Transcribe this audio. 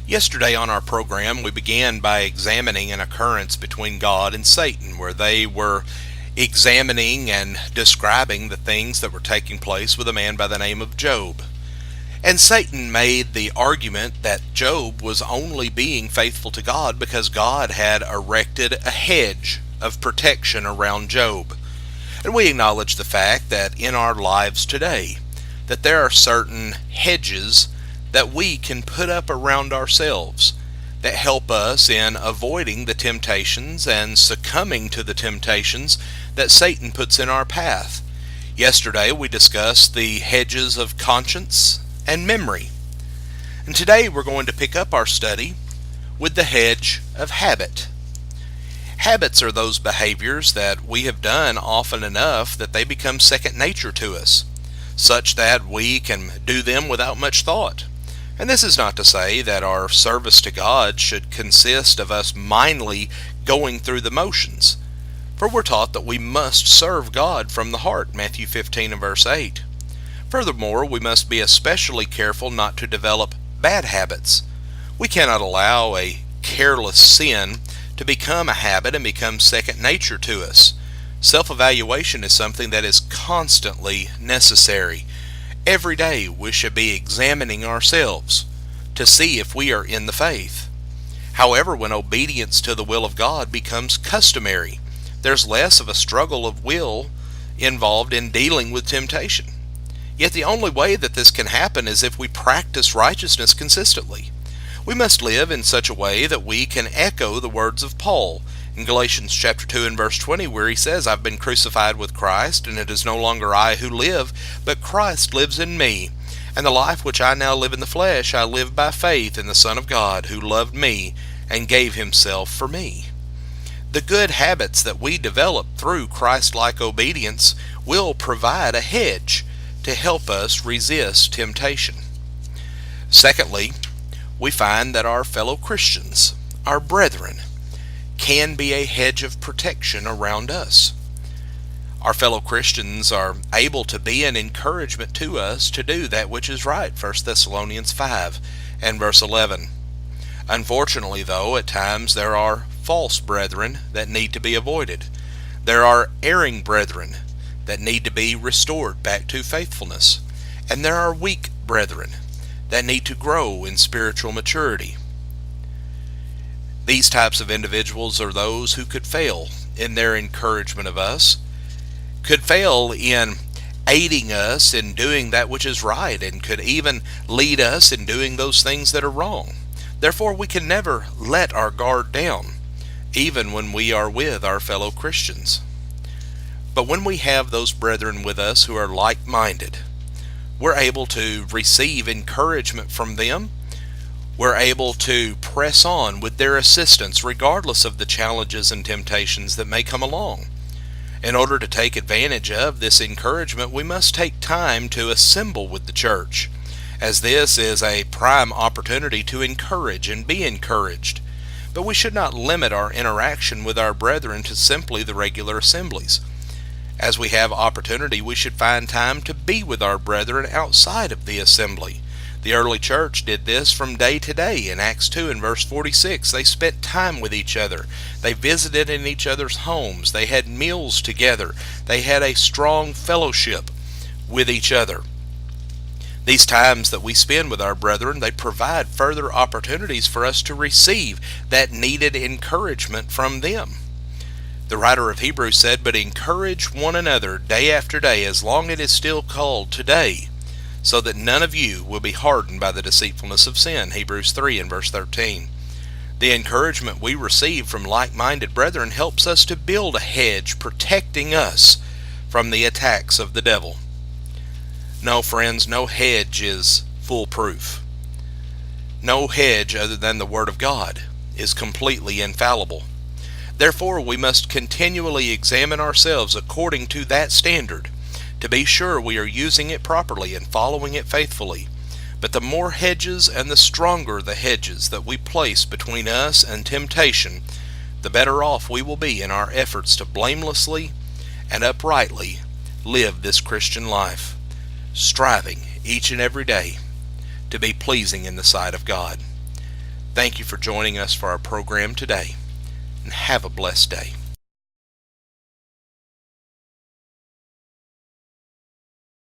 Yesterday on our program, we began by examining an occurrence between God and Satan, where they were examining and describing the things that were taking place with a man by the name of Job. And Satan made the argument that Job was only being faithful to God because God had erected a hedge of protection around Job. And we acknowledge the fact that in our lives today, that there are certain hedges that we can put up around ourselves that help us in avoiding the temptations and succumbing to the temptations that Satan puts in our path. Yesterday we discussed the hedges of conscience and memory. And today we're going to pick up our study with the hedge of habit. Habits are those behaviors that we have done often enough that they become second nature to us, such that we can do them without much thought. And this is not to say that our service to God should consist of us mindly going through the motions, for we're taught that we must serve God from the heart, Matthew 15 and verse 8. Furthermore, we must be especially careful not to develop bad habits. We cannot allow a careless sin to become a habit and become second nature to us. Self-evaluation is something that is constantly necessary. Every day we should be examining ourselves to see if we are in the faith. However, when obedience to the will of God becomes customary, there's less of a struggle of will involved in dealing with temptation. Yet the only way that this can happen is if we practice righteousness consistently. We must live in such a way that we can echo the words of Paul in Galatians chapter 2 and verse 20, where he says, "I've been crucified with Christ, and it is no longer I who live, but Christ lives in me. And the life which I now live in the flesh, I live by faith in the Son of God, who loved me and gave himself for me." The good habits that we develop through Christ-like obedience will provide a hedge to help us resist temptation. Secondly, we find that our fellow Christians, our brethren, can be a hedge of protection around us. Our fellow Christians are able to be an encouragement to us to do that which is right, 1 Thessalonians 5 and verse 11. Unfortunately, though, at times there are false brethren that need to be avoided. There are erring brethren that need to be restored back to faithfulness. And there are weak brethren that need to grow in spiritual maturity. These types of individuals are those who could fail in their encouragement of us, could fail in aiding us in doing that which is right, and could even lead us in doing those things that are wrong. Therefore, we can never let our guard down, even when we are with our fellow Christians. But when we have those brethren with us who are like-minded, we're able to receive encouragement from them. We're able to press on with their assistance regardless of the challenges and temptations that may come along. In order to take advantage of this encouragement, we must take time to assemble with the church, as this is a prime opportunity to encourage and be encouraged. But we should not limit our interaction with our brethren to simply the regular assemblies. As we have opportunity, we should find time to be with our brethren outside of the assembly. The early church did this from day to day. In Acts 2 and verse 46, they spent time with each other. They visited in each other's homes. They had meals together. They had a strong fellowship with each other. These times that we spend with our brethren, they provide further opportunities for us to receive that needed encouragement from them. The writer of Hebrews said, "But encourage one another day after day, as long as it is still called today, so that none of you will be hardened by the deceitfulness of sin." Hebrews 3 and verse 13. The encouragement we receive from like-minded brethren helps us to build a hedge protecting us from the attacks of the devil. No, friends, no hedge is foolproof. No hedge other than the Word of God is completely infallible. Therefore, we must continually examine ourselves according to that standard to be sure we are using it properly and following it faithfully. But the more hedges and the stronger the hedges that we place between us and temptation, the better off we will be in our efforts to blamelessly and uprightly live this Christian life, striving each and every day to be pleasing in the sight of God. Thank you for joining us for our program today, and have a blessed day.